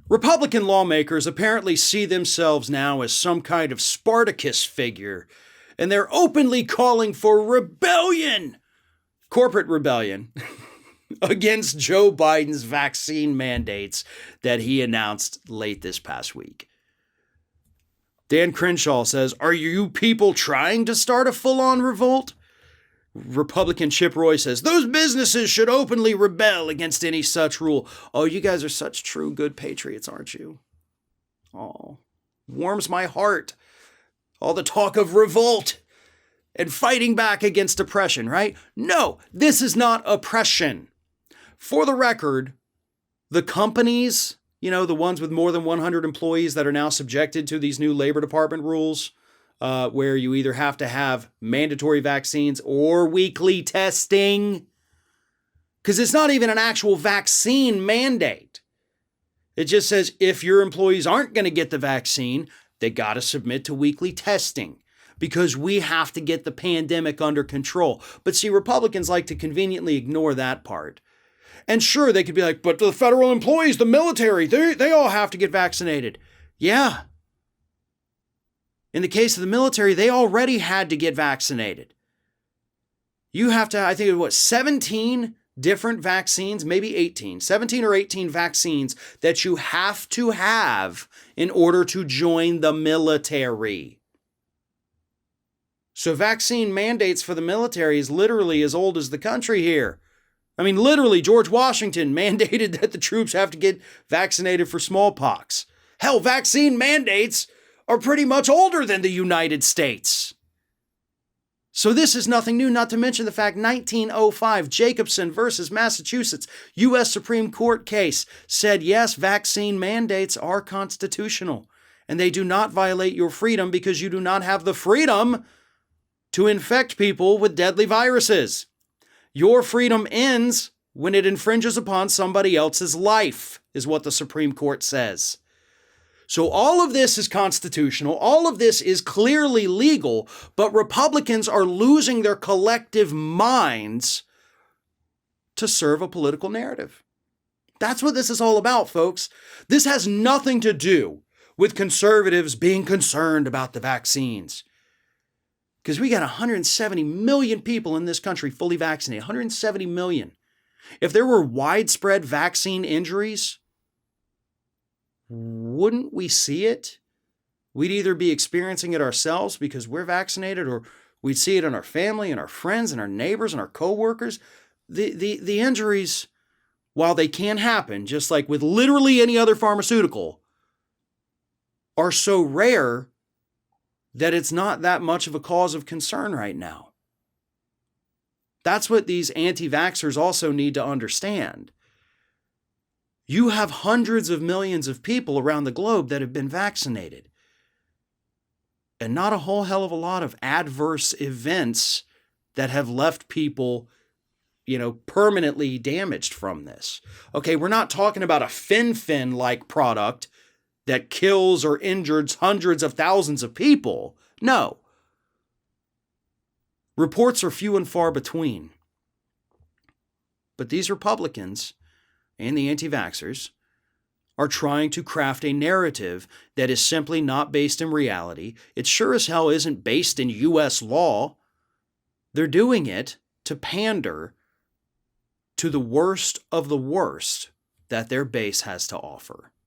Republican lawmakers apparently see themselves now as some kind of Spartacus figure, and they're openly calling for rebellion, corporate rebellion, against Joe Biden's vaccine mandates that he announced late this past week. Dan Crenshaw says, "Are you people trying to start a full-on revolt?" Republican Chip Roy says, "Those businesses should openly rebel against any such rule." Oh, you guys are such true good patriots, aren't you? Oh, warms my heart. All the talk of revolt and fighting back against oppression, right? No, this is not oppression. For the record, the companies, the ones with more than 100 employees that are now subjected to these new Labor Department rules, where you either have to have mandatory vaccines or weekly testing, because it's not even an actual vaccine mandate. It just says if your employees aren't going to get the vaccine, they got to submit to weekly testing because we have to get the pandemic under control. But see, Republicans like to conveniently ignore that part. And sure, they could be like, but the federal employees, the military, they all have to get vaccinated. Yeah. In the case of the military, they already had to get vaccinated. You have to, I think, 17 different vaccines, maybe 18, 17 or 18 vaccines that you have to have in order to join the military. So vaccine mandates for the military is literally as old as the country here. I mean, literally, George Washington mandated that the troops have to get vaccinated for smallpox. Hell, vaccine mandates are pretty much older than the United States. So this is nothing new, not to mention the fact 1905 Jacobson versus Massachusetts U.S. Supreme Court case said, yes, vaccine mandates are constitutional and they do not violate your freedom because you do not have the freedom to infect people with deadly viruses. Your freedom ends when it infringes upon somebody else's life, is what the Supreme Court says. So all of this is constitutional. All of this is clearly legal, but Republicans are losing their collective minds to serve a political narrative. That's what this is all about, folks. This has nothing to do with conservatives being concerned about the vaccines. Because we got 170 million people in this country fully vaccinated, 170 million. If there were widespread vaccine injuries, wouldn't we see it? We'd either be experiencing it ourselves because we're vaccinated, or we'd see it in our family and our friends and our neighbors and our coworkers. The injuries, while they can happen, just like with literally any other pharmaceutical, are so rare that it's not that much of a cause of concern right now. That's what these anti-vaxxers also need to understand. You have hundreds of millions of people around the globe that have been vaccinated, and not a whole hell of a lot of adverse events that have left people, permanently damaged from this. Okay, we're not talking about a fen-like product that kills or injures hundreds of thousands of people. No. Reports are few and far between. But these Republicans and the anti-vaxxers are trying to craft a narrative that is simply not based in reality. It sure as hell isn't based in U.S. law. They're doing it to pander to the worst of the worst that their base has to offer.